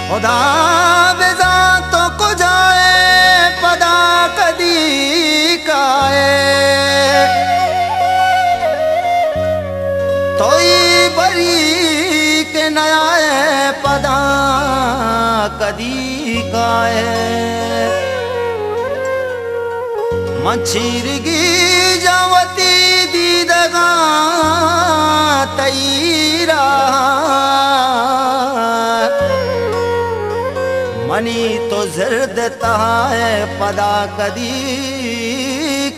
खुदा बेजा तो को जाए पदा कदी काए तोई बरी के नया पदा कदी काए मछीरगी जावती दीदगा तईरा मनी तो जर्द है पदा कदी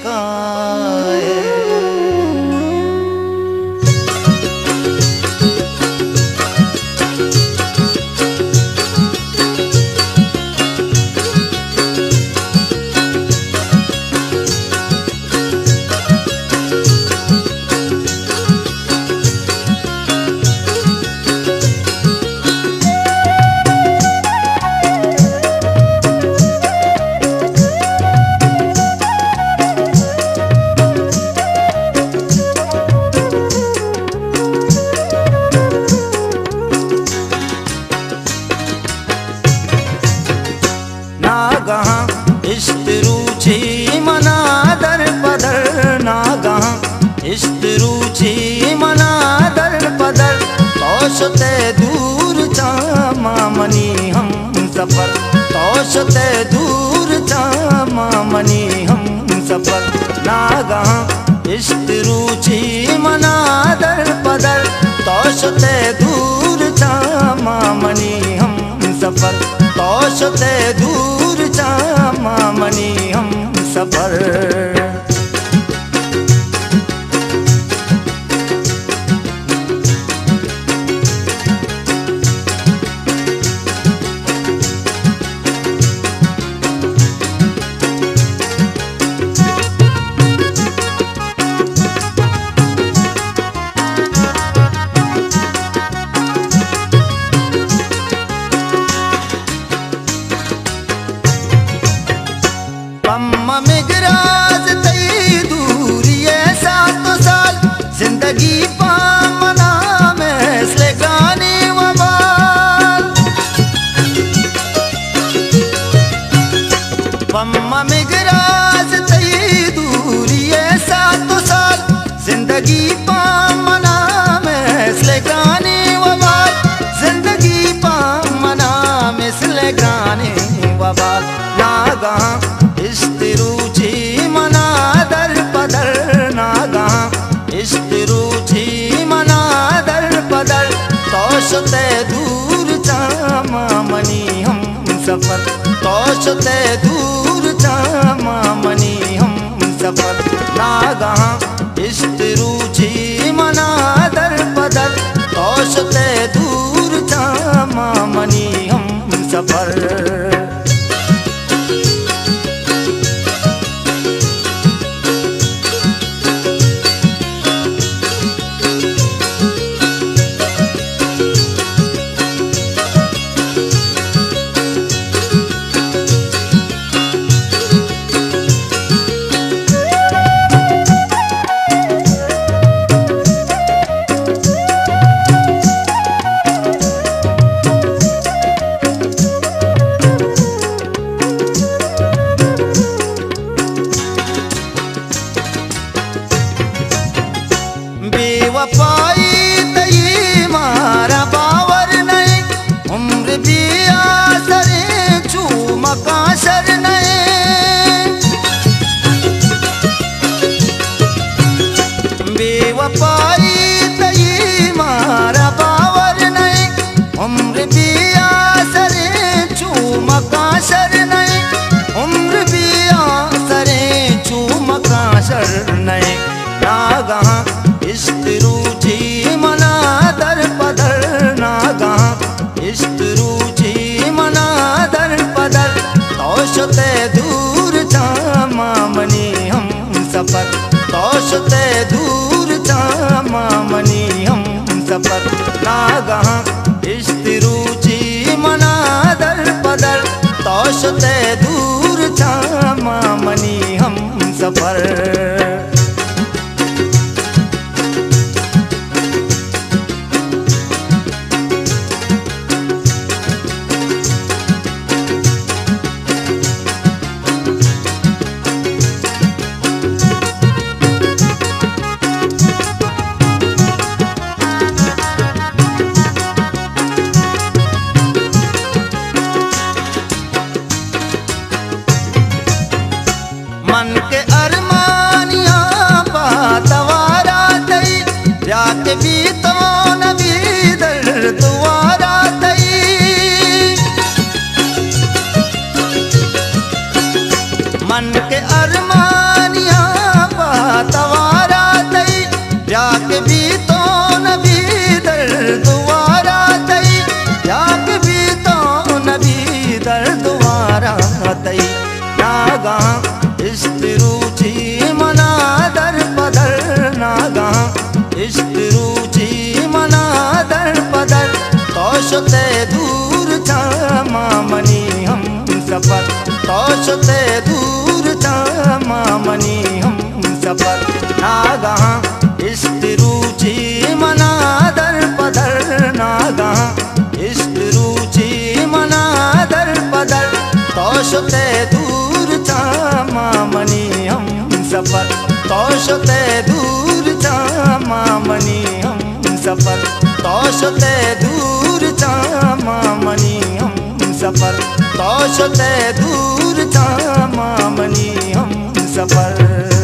काए इस्तरूची मना दर पदर नागहा इस्तरूची मना दर पदर तोशते दूर चामा मनी हम सफर तोशते दूर चामा मनी हम सफर नागहा इस्तरूची मना दर पदर तोशते दूर चामा मनी हम सफर तोशते दूर चामा मनी हम सफर पम्मा मिगराज तई दूरी सात साल जिंदगी पामना में इसले गाने वबाल पम्मा मिगराज तई दूरी सात साल जिंदगी पामना में इसले गाने वबाल जिंदगी पामना में इसले गाने वबाल नागा इस्तरूची मना दर पदर नागा इस्तरूची मना दर पदर तोशते दूर चामा मनी हम सफर तोशते दूर चामा मनी हम सफर नागा इस्तरूची मना दर पदर तोशते दूर चामा मनी हम सफर बेवफाई तई मारा बावर नहीं उम्र भी आसरे चूमा काशर नहीं बेवफाई तई मारा बावर नहीं उम्र भी आसरे चूमा काशर नहीं उम्र भी आसरे चूमा काशर नहीं नागा इस्तरूची मना दर पदर नागा इस्तरूची मना दर पदर तोशते दूर चामा मनी हम सफर तोशते दूर चामा मनी हम सफर नागा इस्तरूची मना दर पदर तोशते दूर चामा मनी हम सफर जाके भी तो नबी दर दुआरा तई। मन के अरमानिया तवारा तई, जाके भी तो नबी दर दुआरा तई, जाके भी तो नबी दर दुआरा तई। नागा इश्क रुचि मना दर पदर, नागा इश्क रुचि मना दर पदर, तोशते दूर था मामनी हम सफर, तोशते दूर था मामनी हम सफर। नागा इश्क रुचि मना दर पदर, नागा इश्क रुचि मना दर पदर, तोशते दूर था मामनी हम सफर, तोशते दूर था मामनी हम सफर, तोशते दूर था मामनी हम सफर, तोशते दूर था मामनी हम सफर।